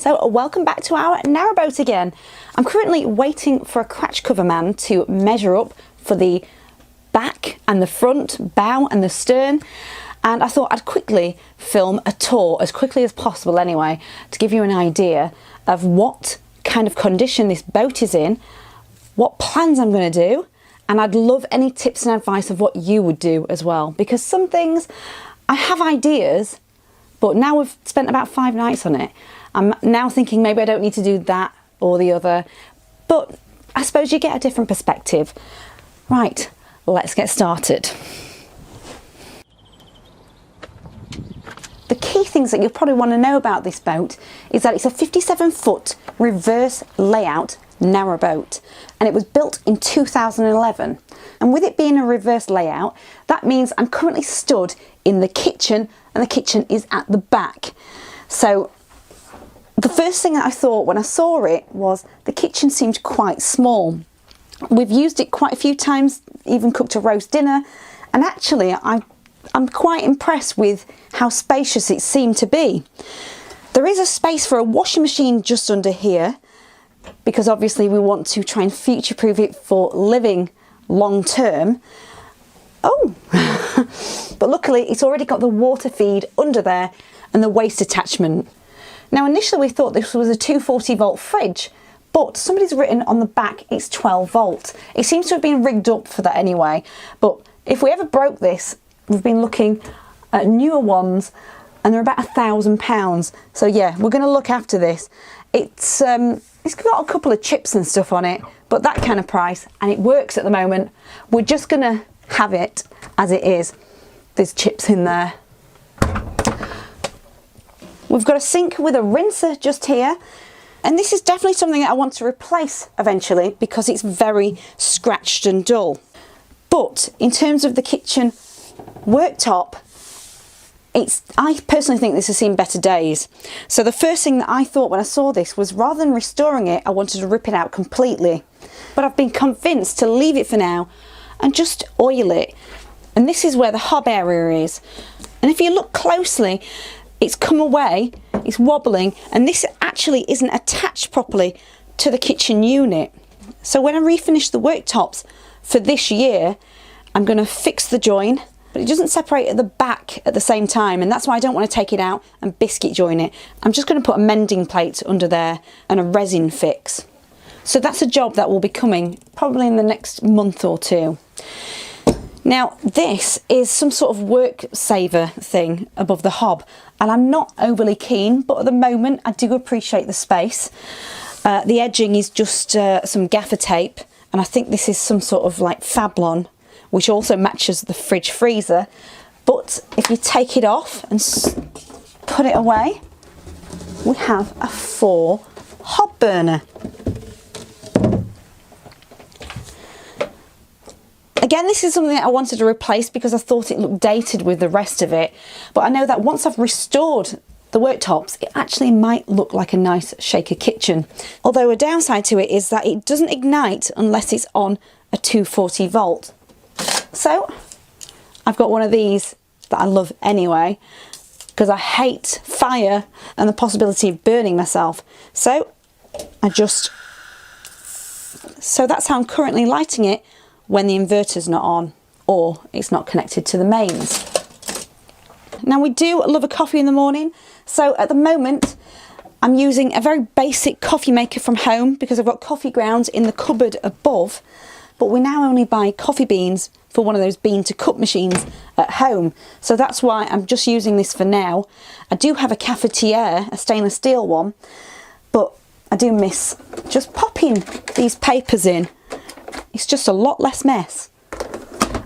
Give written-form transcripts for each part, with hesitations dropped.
So welcome back to our narrowboat again. I'm currently waiting for a cratch cover man to measure up for the back and the front, bow and the stern, and I thought I'd quickly film a tour as quickly as possible anyway to give you an idea of what kind of condition this boat is in, what plans I'm going to do, and I'd love any tips and advice of what you would do as well, because some things I have ideas, but now we've spent about 5 nights on it, I'm now thinking maybe I don't need to do that or the other, but I suppose you get a different perspective. Right, let's get started. The key things that you'll probably want to know about this boat is that it's a 57-foot reverse layout narrowboat, and it was built in 2011. And with it being a reverse layout, that means I'm currently stood in the kitchen, and the kitchen is at the back. So the first thing that I thought when I saw it was the kitchen seemed quite small. We've used it quite a few times, even cooked a roast dinner, and actually I'm quite impressed with how spacious it seemed to be. There is a space for a washing machine just under here, because obviously we want to try and future-proof it for living long term. Oh, but luckily it's already got the water feed under there and the waste attachment. Now initially we thought this was a 240 volt fridge, but somebody's written on the back it's 12 volt. It seems to have been rigged up for that anyway, but if we ever broke this, we've been looking at newer ones and they're about £1,000. So yeah, we're going to look after this. It's got a couple of chips and stuff on it, but that kind of price, and it works at the moment. We're just going to have it as it is. There's chips in there. We've got a sink with a rinser just here, and this is definitely something that I want to replace eventually because it's very scratched and dull. But in terms of the kitchen worktop, I personally think this has seen better days. So the first thing that I thought when I saw this was, rather than restoring it, I wanted to rip it out completely. But I've been convinced to leave it for now and just oil it. And this is where the hob area is. And if you look closely, it's come away, it's wobbling, and this actually isn't attached properly to the kitchen unit. So when I refinish the worktops for this year, I'm going to fix the join, but it doesn't separate at the back at the same time, and that's why I don't want to take it out and biscuit join it. I'm just going to put a mending plate under there and a resin fix. So that's a job that will be coming probably in the next month or two. Now this is some sort of work saver thing above the hob, and I'm not overly keen, but at the moment I do appreciate the space. The edging is just some gaffer tape, and I think this is some sort of like Fablon, which also matches the fridge freezer. But if you take it off and put it away, we have a 4 hob burner. Again, this is something that I wanted to replace because I thought it looked dated with the rest of it. But I know that once I've restored the worktops, it actually might look like a nice shaker kitchen. Although a downside to it is that it doesn't ignite unless it's on a 240 volt. So I've got one of these that I love anyway, because I hate fire and the possibility of burning myself. So that's how I'm currently lighting it when the inverter's not on or it's not connected to the mains. Now we do love a coffee in the morning, so at the moment I'm using a very basic coffee maker from home because I've got coffee grounds in the cupboard above, but we now only buy coffee beans for one of those bean to cup machines at home, so that's why I'm just using this for now. I do have a cafetiere, a stainless steel one, but I do miss just popping these papers in. It's just a lot less mess.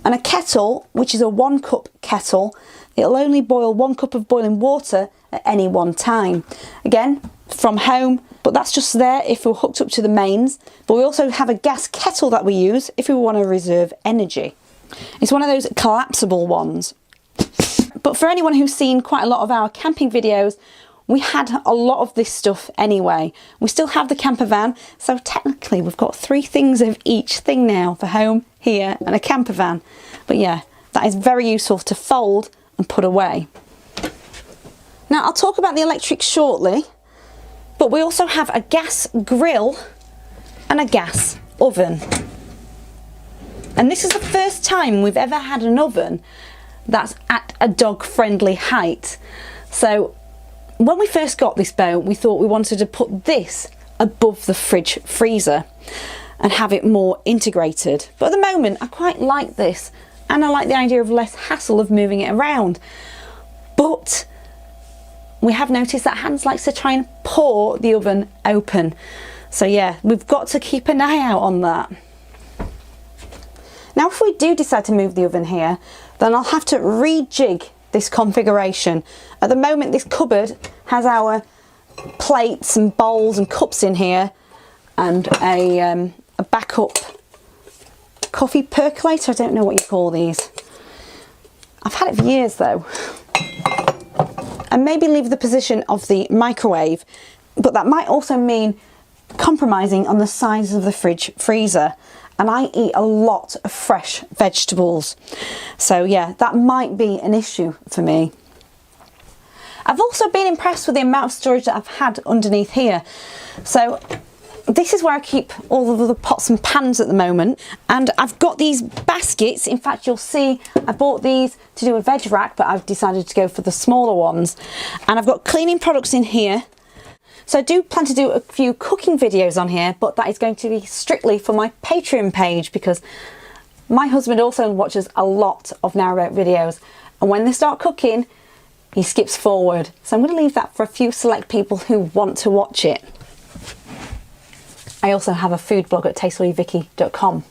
And a kettle, which is a 1 cup kettle, it'll only boil 1 cup of boiling water at any one time. Again, from home, but that's just there if we're hooked up to the mains. But we also have a gas kettle that we use if we want to reserve energy. It's one of those collapsible ones. But for anyone who's seen quite a lot of our camping videos, we had a lot of this stuff anyway. We still have the camper van, so technically we've got 3 things of each thing now for home, here and a camper van. But yeah, that is very useful to fold and put away. Now I'll talk about the electric shortly, But we also have a gas grill and a gas oven. And this is the first time we've ever had an oven that's at a dog-friendly height. So when we first got this boat, we thought we wanted to put this above the fridge freezer and have it more integrated. But at the moment, I quite like this, and I like the idea of less hassle of moving it around. But we have noticed that Hans likes to try and pour the oven open. So yeah, we've got to keep an eye out on that. Now, if we do decide to move the oven here, then I'll have to rejig this configuration. At the moment, this cupboard has our plates and bowls and cups in here, and a backup coffee percolator. I don't know what you call these. I've had it for years though. And maybe leave the position of the microwave, but that might also mean compromising on the size of the fridge freezer. And I eat a lot of fresh vegetables, so yeah, that might be an issue for me. I've also been impressed with the amount of storage that I've had underneath here. So this is where I keep all of the pots and pans at the moment, and I've got these baskets. In fact, you'll see I bought these to do a veg rack, but I've decided to go for the smaller ones. And I've got cleaning products in here. So I do plan to do a few cooking videos on here, but that is going to be strictly for my Patreon page, because my husband also watches a lot of Narrowboat videos, and when they start cooking, he skips forward. So I'm going to leave that for a few select people who want to watch it. I also have a food blog at tastefullyvicky.com.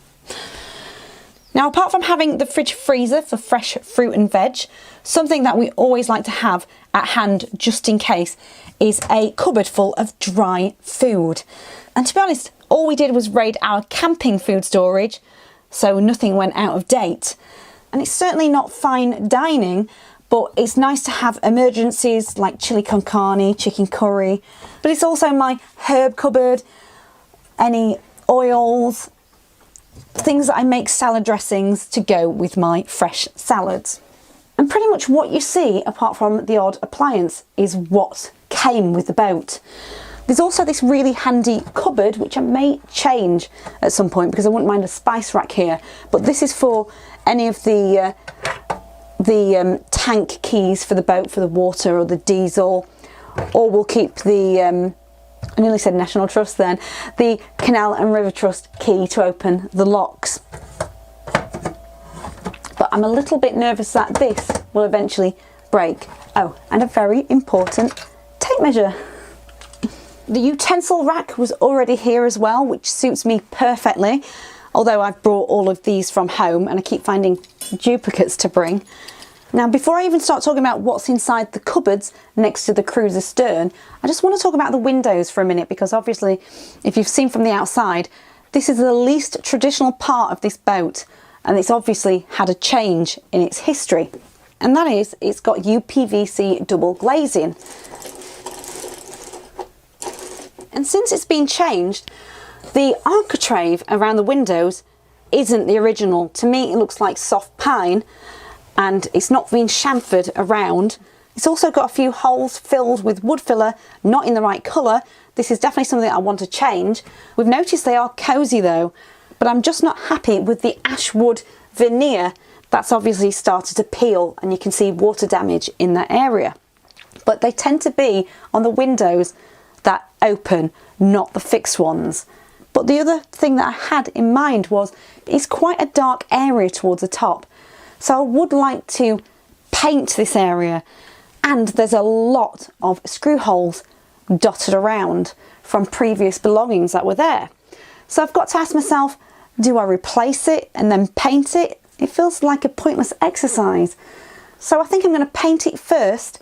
Now, apart from having the fridge freezer for fresh fruit and veg, something that we always like to have at hand just in case is a cupboard full of dry food. And to be honest, all we did was raid our camping food storage, so nothing went out of date. And it's certainly not fine dining, but it's nice to have emergencies like chili con carne, chicken curry. But it's also my herb cupboard, any oils, things that I make salad dressings to go with my fresh salads. And pretty much what you see, apart from the odd appliance, is what came with the boat. There's also this really handy cupboard, which I may change at some point because I wouldn't mind a spice rack here. But this is for any of the tank keys for the boat, for the water or the diesel, or we'll keep the I nearly said National Trust then, the Canal and River Trust key to open the locks. But I'm a little bit nervous that this will eventually break. Oh, and a very important tape measure. The utensil rack was already here as well, which suits me perfectly, although I've brought all of these from home and I keep finding duplicates to bring. Now, before I even start talking about what's inside the cupboards next to the cruiser stern, I just want to talk about the windows for a minute, because obviously, if you've seen from the outside, this is the least traditional part of this boat, and it's obviously had a change in its history. And that is, it's got UPVC double glazing. And since it's been changed, the architrave around the windows isn't the original. To me, it looks like soft pine, and it's not been chamfered around. It's also got a few holes filled with wood filler, not in the right colour. This is definitely something I want to change. We've noticed they are cosy though, but I'm just not happy with the ash wood veneer that's obviously started to peel, and you can see water damage in that area. But they tend to be on the windows that open, not the fixed ones. But the other thing that I had in mind was it's quite a dark area towards the top. So I would like to paint this area, and there's a lot of screw holes dotted around from previous belongings that were there. So I've got to ask myself, do I replace it and then paint it? It feels like a pointless exercise. So I think I'm going to paint it first,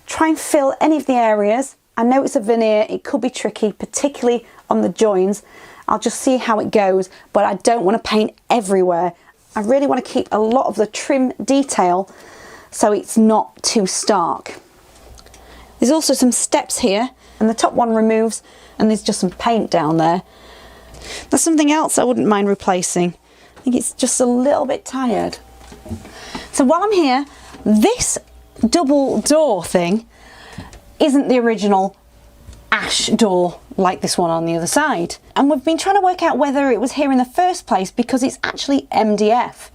try and fill any of the areas. I know it's a veneer, it could be tricky, particularly on the joins. I'll just see how it goes, but I don't want to paint everywhere. I really want to keep a lot of the trim detail so it's not too stark. There's also some steps here, and the top one removes, and there's just some paint down there. There's something else I wouldn't mind replacing. I think it's just a little bit tired. So while I'm here, this double door thing isn't the original ash door like this one on the other side. And we've been trying to work out whether it was here in the first place because it's actually MDF.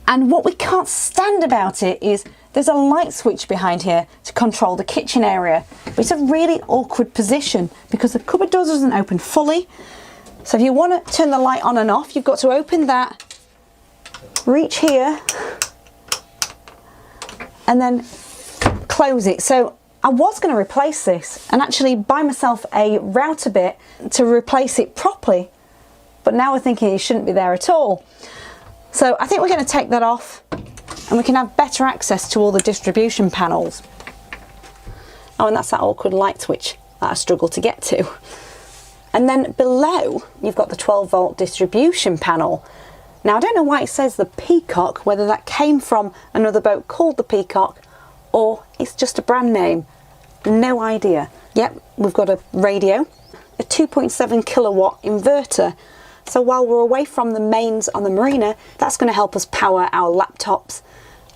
And what we can't stand about it is there's a light switch behind here to control the kitchen area. But it's a really awkward position because the cupboard door doesn't open fully. So if you want to turn the light on and off, you've got to open that, reach here, and then close it. So I was going to replace this and actually buy myself a router bit to replace it properly, but now we're thinking it shouldn't be there at all. So I think we're going to take that off and we can have better access to all the distribution panels. Oh, and that's that awkward light switch that I struggle to get to. And then below, you've got the 12-volt distribution panel. Now, I don't know why it says the Peacock, whether that came from another boat called the Peacock or it's just a brand name. No idea. Yep, we've got a radio, a 2.7 kilowatt inverter. So while we're away from the mains on the marina, that's going to help us power our laptops,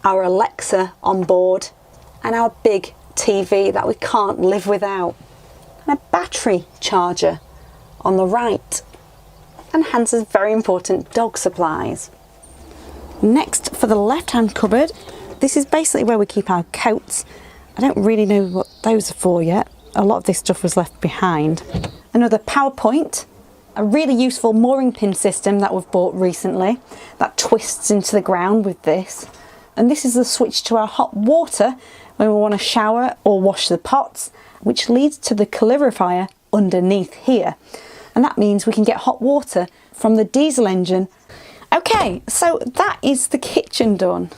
our Alexa on board, and our big TV that we can't live without. And a battery charger on the right. And Hans's very important dog supplies. Next, for the left-hand cupboard, this is basically where we keep our coats. I don't really know what those are for yet. A lot of this stuff was left behind. Another PowerPoint, a really useful mooring pin system that we've bought recently that twists into the ground with this. And this is the switch to our hot water when we want to shower or wash the pots, which leads to the calorifier underneath here. And that means we can get hot water from the diesel engine. Okay, so that is the kitchen done.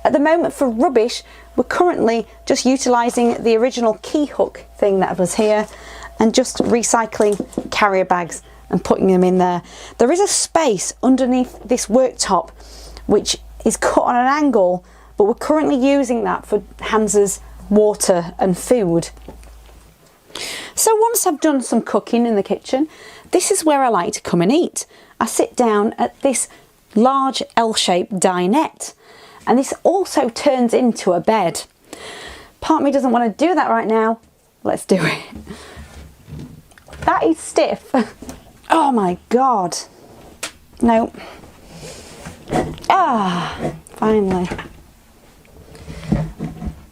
At the moment for rubbish, we're currently just utilising the original key hook thing that was here and just recycling carrier bags and putting them in there. There is a space underneath this worktop which is cut on an angle, but we're currently using that for Hans's water and food. So once I've done some cooking in the kitchen, this is where I like to come and eat. I sit down at this large L-shaped dinette, and this also turns into a bed. Part of me doesn't want to do that right now. Let's do it. That is stiff. Oh my God. No. Ah, finally.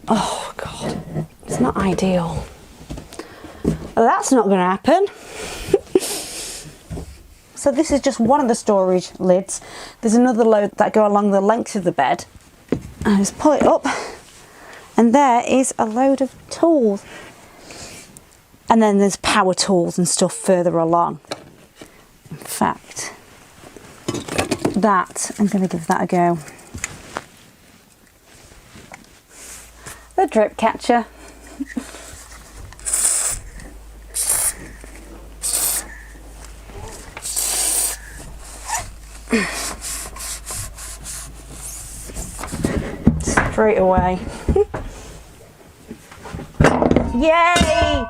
Oh God, it's not ideal. Well, that's not going to happen. So this is just one of the storage lids. There's another load that go along the length of the bed. I just pull it up and there is a load of tools. And then there's power tools and stuff further along. In fact, that, I'm going to give that a go. The drip catcher. Straight away. Yay!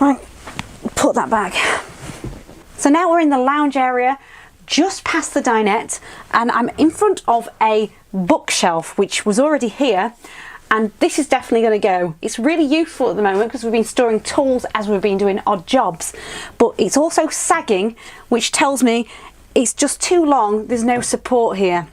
Right, put that back. So now we're in the lounge area, just past the dinette, and I'm in front of a bookshelf which was already here, and this is definitely going to go. It's really useful at the moment because we've been storing tools as we've been doing odd jobs, but it's also sagging, which tells me it's just too long, there's no support here.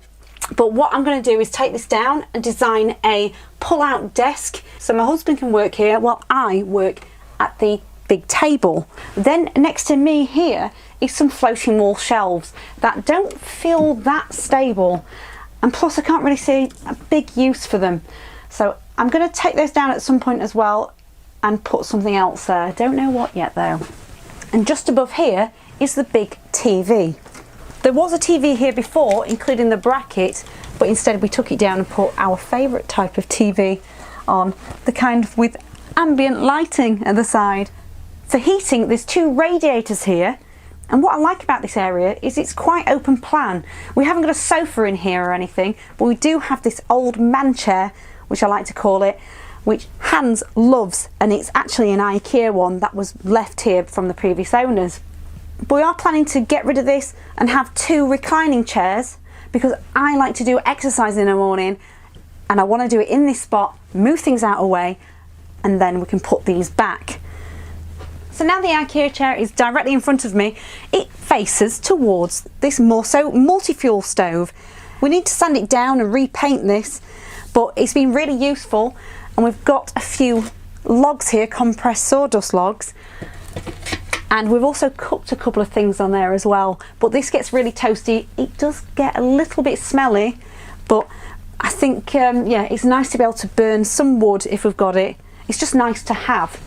But what I'm going to do is take this down and design a pull-out desk so my husband can work here while I work at the big table. Then next to me here is some floating wall shelves that don't feel that stable, and plus I can't really see a big use for them. So I'm going to take those down at some point as well and put something else there. Don't know what yet though. And just above here is the big TV. There was a TV here before, including the bracket, but instead we took it down and put our favourite type of TV on, the kind with ambient lighting at the side. For heating, there's two radiators here. And what I like about this area is it's quite open plan. We haven't got a sofa in here or anything, but we do have this old man chair, which I like to call it, which Hans loves, and it's actually an IKEA one that was left here from the previous owners. But we are planning to get rid of this and have 2 reclining chairs, because I like to do exercise in the morning and I want to do it in this spot, move things out of the way, and then we can put these back. So now the IKEA chair is directly in front of me. It faces towards this Morso multi-fuel stove. We need to sand it down and repaint this, but it's been really useful, and we've got a few logs here, compressed sawdust logs, and we've also cooked a couple of things on there as well. But this gets really toasty. It does get a little bit smelly, but I think yeah, it's nice to be able to burn some wood if we've got it. It's just nice to have.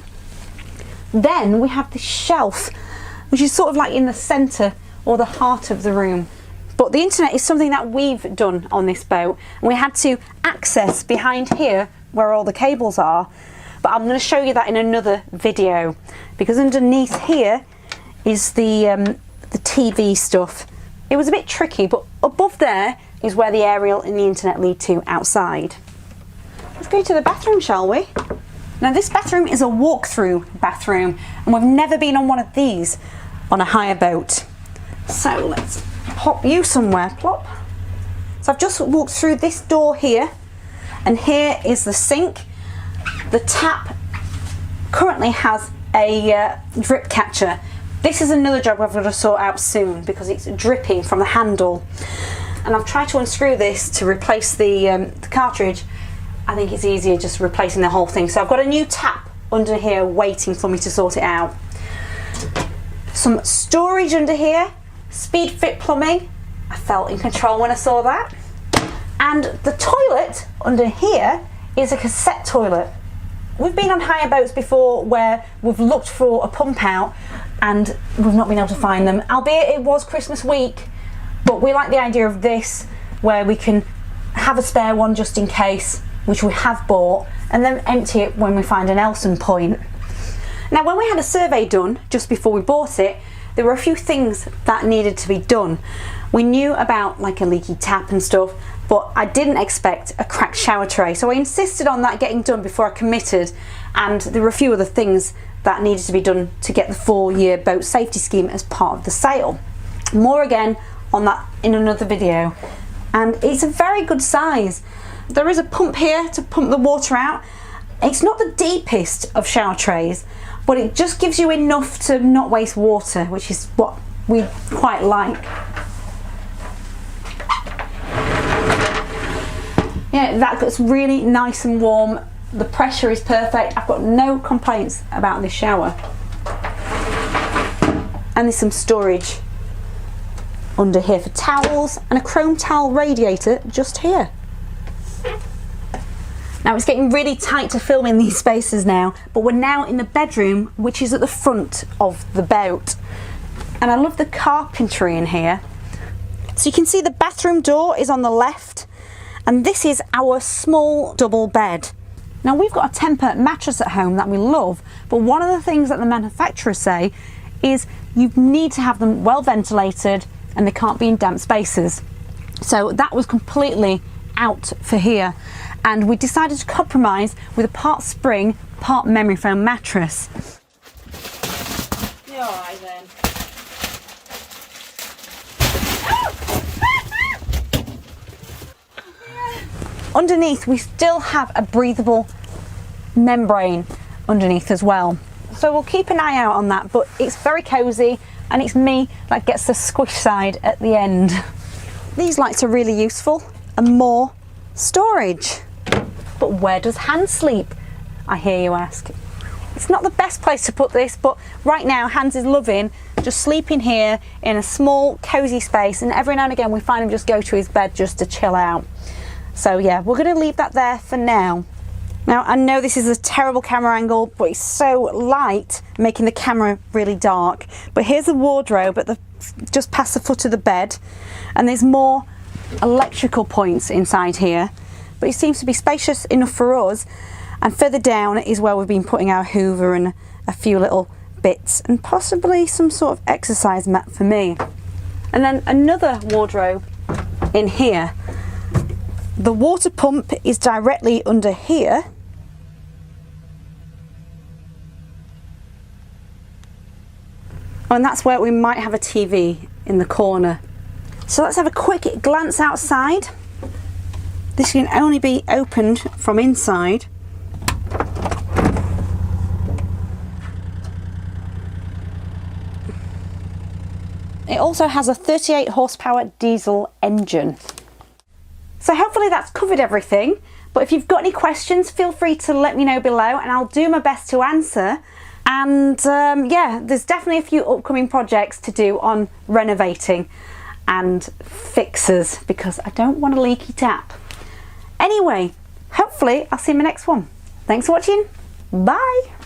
Then we have this shelf, which is sort of like in the centre or the heart of the room. But the internet is something that we've done on this boat, and we had to access behind here where all the cables are. But I'm going to show you that in another video, because underneath here is the TV stuff. It was a bit tricky, but above there is where the aerial and the internet lead to outside. Let's go to the bathroom, shall we? Now this bathroom is a walk-through bathroom, and we've never been on one of these on a hire boat. So let's pop you somewhere, plop. So I've just walked through this door here, and here is the sink. The tap currently has a drip catcher. This is another job we're going to sort out soon, because it's dripping from the handle. And I've tried to unscrew this to replace the cartridge. I think it's easier just replacing the whole thing. So I've got a new tap under here waiting for me to sort it out. Some storage under here, speed fit plumbing. I felt in control when I saw that. And the toilet under here is a cassette toilet. We've been on hire boats before where we've looked for a pump out and we've not been able to find them, albeit it was Christmas week. But we like the idea of this, where we can have a spare one just in case, which we have bought, and then empty it when we find an Elson point. Now when we had a survey done just before we bought it, there were a few things that needed to be done. We knew about like a leaky tap and stuff, but I didn't expect a cracked shower tray, so I insisted on that getting done before I committed, and there were a few other things that needed to be done to get the 4-year boat safety scheme as part of the sale. More again on that in another video. And it's a very good size. There is a pump here to pump the water out. It's not the deepest of shower trays, but it just gives you enough to not waste water, which is what we quite like. Yeah, that gets really nice and warm. The pressure is perfect. I've got no complaints about this shower. And there's some storage under here for towels, and a chrome towel radiator just here. Now it's getting really tight to film in these spaces now, but we're now in the bedroom, which is at the front of the boat. And I love the carpentry in here. So you can see the bathroom door is on the left, and this is our small double bed. Now we've got a Temper mattress at home that we love, but one of the things that the manufacturers say is you need to have them well ventilated and they can't be in damp spaces. So that was completely out for here, and we decided to compromise with a part spring, part memory foam mattress. You're all right then. Underneath we still have a breathable membrane underneath as well, so we'll keep an eye out on that, but it's very cosy and it's me that gets the squish side at the end. These lights are really useful, and more storage. But where does Hans sleep, I hear you ask? It's not the best place to put this, but right now Hans is loving just sleeping here in a small cozy space, and every now and again we find him just go to his bed just to chill out. So yeah, we're going to leave that there for now. Now I know this is a terrible camera angle, but it's so light, making the camera really dark. But here's the wardrobe at the just past the foot of the bed, and there's more electrical points inside here, but it seems to be spacious enough for us. And further down is where we've been putting our Hoover and a few little bits and possibly some sort of exercise mat for me. And then another wardrobe in here. The water pump is directly under here. And that's where we might have a TV in the corner. So let's have a quick glance outside. This can only be opened from inside. It also has a 38 horsepower diesel engine. So hopefully that's covered everything, but if you've got any questions, feel free to let me know below and I'll do my best to answer. And yeah, there's definitely a few upcoming projects to do on renovating and fixes because I don't want a leaky tap. Anyway, hopefully I'll see you in my next one. Thanks for watching. Bye.